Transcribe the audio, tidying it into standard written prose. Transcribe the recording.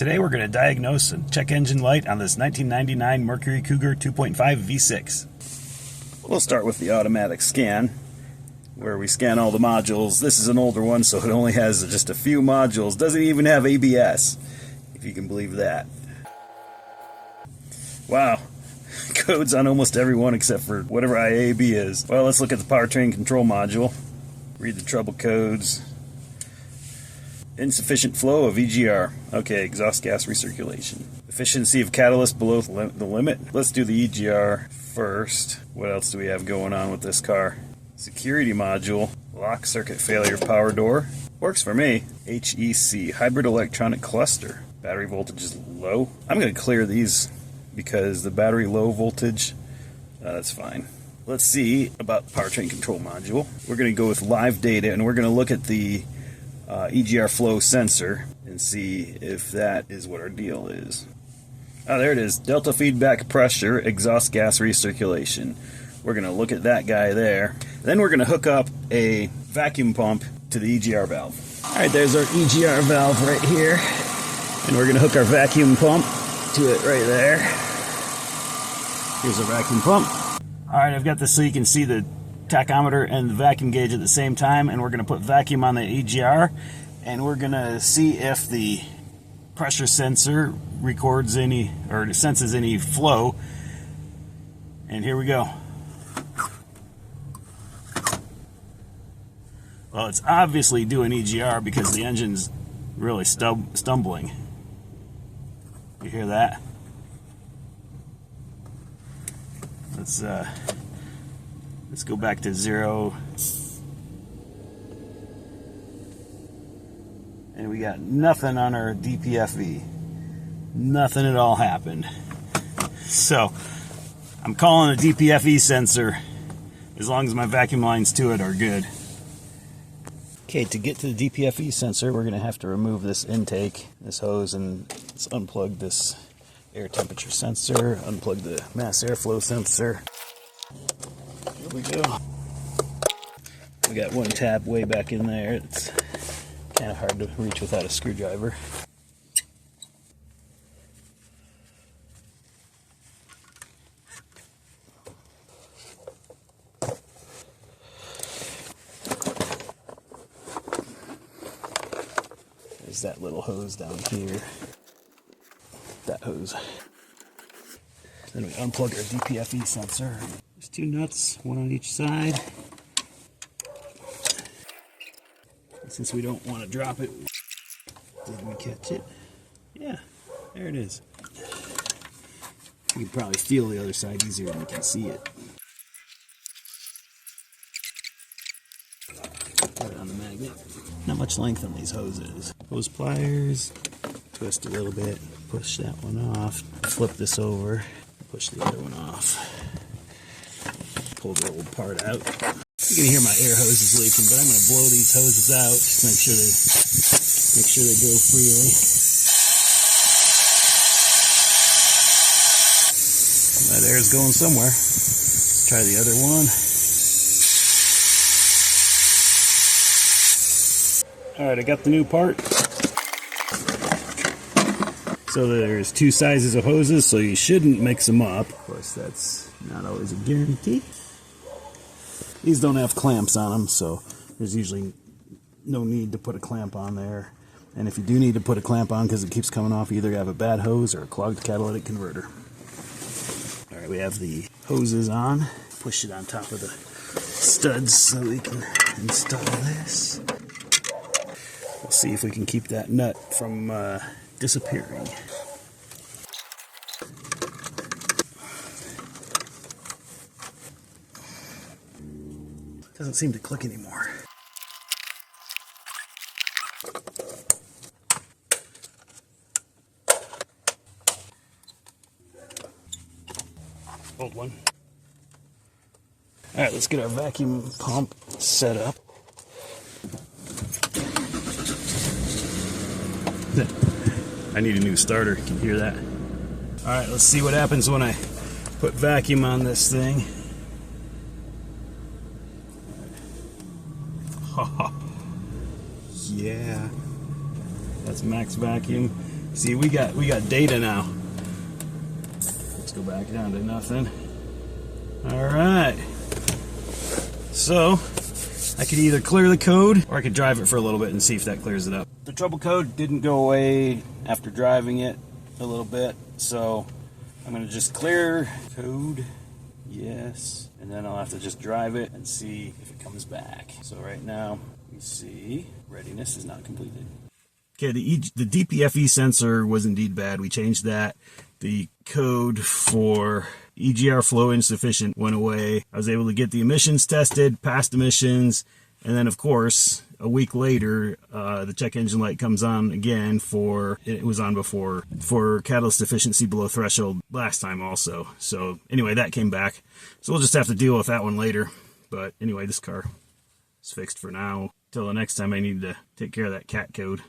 Today we're going to diagnose and check engine light on this 1999 Mercury Cougar 2.5 V6. We'll start with the automatic scan, where we scan all the modules. This is an older one, so it only has just a few modules. Doesn't even have ABS, if you can believe that. Wow. Codes on almost every one except for whatever IAB is. Well, let's look at the powertrain control module. Read the trouble codes. Insufficient flow of EGR. Okay, exhaust gas recirculation. Efficiency of catalyst below the limit. Let's do the EGR first. What else do we have going on with this car? Security module. Lock circuit failure power door. Works for me. HEC. Hybrid electronic cluster. Battery voltage is low. I'm going to clear these because the battery low voltage, that's fine. Let's see about powertrain control module. We're going to go with live data, and we're going to look at the EGR flow sensor and see if that is what our deal is. Oh, there it is. Delta feedback pressure, exhaust gas recirculation. We're going to look at that guy there. Then we're going to hook up a vacuum pump to the EGR valve. Alright, there's our EGR valve right here. And we're going to hook our vacuum pump to it right there. Here's a vacuum pump. Alright, I've got this so you can see the tachometer and the vacuum gauge at the same time, and we're going to put vacuum on the EGR, and we're going to see if the pressure sensor records any or senses any flow. And here we go. Well, it's obviously doing EGR because the engine's really stumbling. You hear that? Let's go back to 0. And we got nothing on our DFPE. Nothing at all happened. So I'm calling the DFPE sensor, as long as my vacuum lines to it are good. Okay, to get to the DFPE sensor, we're going to have to remove this intake, this hose, and let's unplug this air temperature sensor, unplug the mass airflow sensor. Here we go. We got one tab way back in there. It's kind of hard to reach without a screwdriver. There's that little hose down here. That hose. Then we unplug our DFPE sensor. There's 2 nuts, one on each side. And since we don't want to drop it, did we catch it? Yeah, there it is. You can probably feel the other side easier than you can see it. Put it on the magnet. Not much length on these hoses. Hose pliers, twist a little bit, push that one off, flip this over, push the other one off. Pull the old part out. You can hear my air hose is leaking, but I'm going to blow these hoses out just to make sure they go freely. That air's going somewhere. Let's try the other one. Alright, I got the new part. So there's 2 sizes of hoses, so you shouldn't mix them up. Of course, that's not always a guarantee. These don't have clamps on them, so there's usually no need to put a clamp on there. And if you do need to put a clamp on because it keeps coming off, you either have a bad hose or a clogged catalytic converter. Alright, we have the hoses on. Push it on top of the studs so we can install this. We'll see if we can keep that nut from disappearing. Doesn't seem to click anymore. Old one. Alright, let's get our vacuum pump set up. I need a new starter. Can you hear that? Alright, let's see what happens when I put vacuum on this thing. Yeah. That's max vacuum. See, we got data now. Let's go back down to nothing. All right. So I could either clear the code or I could drive it for a little bit and see if that clears it up. The trouble code didn't go away after driving it a little bit, so I'm going to just clear code. Yes. And then I'll have to just drive it and see if it comes back. So right now, we see readiness is not completed. Okay, the DPFE sensor was indeed bad. We changed that. The code for EGR flow insufficient went away. I was able to get the emissions tested, passed emissions, and then of course, a week later, the check engine light comes on again it was on before, for catalyst efficiency below threshold last time also. So anyway, that came back. So we'll just have to deal with that one later. But anyway, this car is fixed for now. Till the next time I need to take care of that cat code.